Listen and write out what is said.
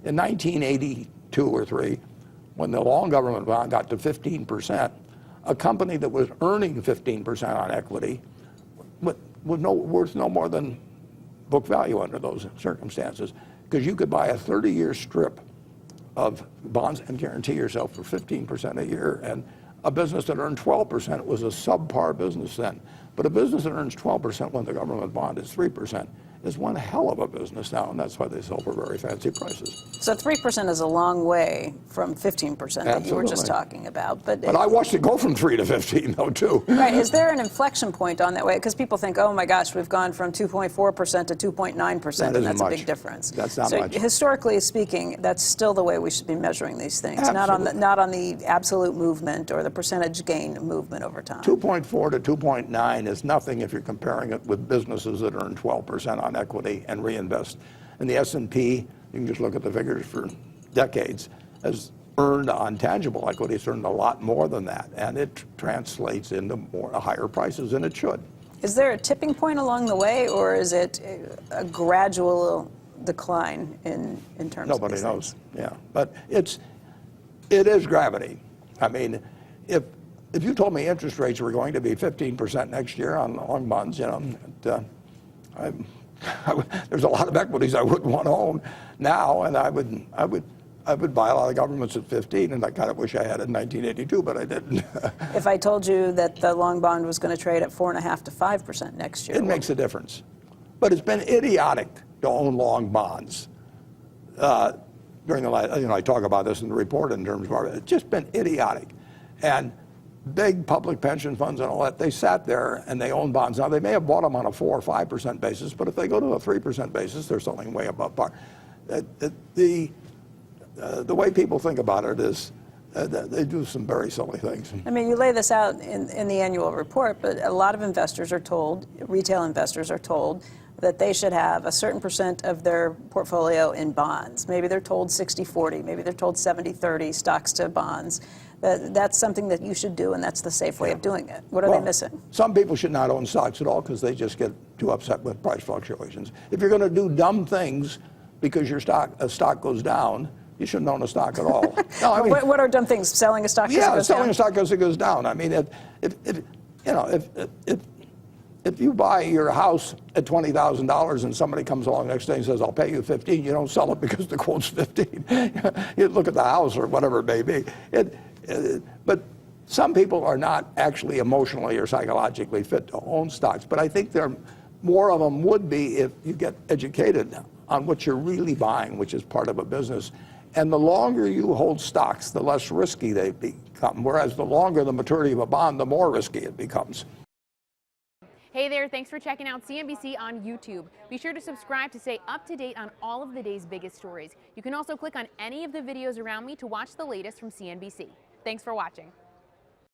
In 1982 or 3, when the long government bond got to 15%, a company that was earning 15% on equity was worth no more than book value under those circumstances, because you could buy a 30-year strip of bonds and guarantee yourself for 15% a year. And a business that earned 12% was a subpar business then. But a business that earns 12% when the government bond is 3% is one hell of a business now, and that's why they sell for very fancy prices. So 3% is a long way from 15% that you were just talking about. But I watched it go from 3 to 15, though, too. Right. Is there an inflection point on that way? Because people think, oh my gosh, we've gone from 2.4% to 2.9%, and that's a big difference. That's not much. Historically speaking, that's still the way we should be measuring these things, not on the absolute movement or the percentage gain movement over time. 2.4 to 2.9 is nothing if you're comparing it with businesses that earn 12% on equity and reinvest. And the S&P, you can just look at the figures for decades, has earned on tangible equity, it's earned a lot more than that, and it translates into higher prices, and it should. Is there a tipping point along the way, or is it a gradual decline in terms of Nobody knows, yeah. But it is gravity. I mean, if you told me interest rates were going to be 15% next year on long bonds, you know, there's a lot of equities I wouldn't want to own now, and I would buy a lot of governments at 15, and I kind of wish I had it in 1982, but I didn't. If I told you that the long bond was going to trade at 4.5% to 5% next year, it makes a difference. But it's been idiotic to own long bonds during the last. You know, I talk about this in the report in terms of it's just been idiotic, and big public pension funds and all that, they sat there and they own bonds. Now, they may have bought them on a 4 or 5% basis, but if they go to a 3% basis, they're selling way above par. The way people think about it is they do some very silly things. I mean, you lay this out in the annual report, but a lot of investors are told, retail investors are told, that they should have a certain percent of their portfolio in bonds. Maybe they're told 60-40, maybe they're told 70-30 stocks to bonds. That's something that you should do, and that's the safe way of doing it. What are they missing? Some people should not own stocks at all because they just get too upset with price fluctuations. If you're going to do dumb things because your stock goes down, you shouldn't own a stock at all. No, I mean, what are dumb things? Selling a stock because it goes down? Yeah, selling a stock because it goes down. I mean, if you buy your house at $20,000 and somebody comes along next day and says, I'll pay you 15, you don't sell it because the quote's 15. You look at the house or whatever it may be. But some people are not actually emotionally or psychologically fit to own stocks. But I think more of them would be if you get educated on what you're really buying, which is part of a business. And the longer you hold stocks, the less risky they become. Whereas the longer the maturity of a bond, the more risky it becomes. Hey there, thanks for checking out CNBC on YouTube. Be sure to subscribe to stay up to date on all of the day's biggest stories. You can also click on any of the videos around me to watch the latest from CNBC. Thanks for watching.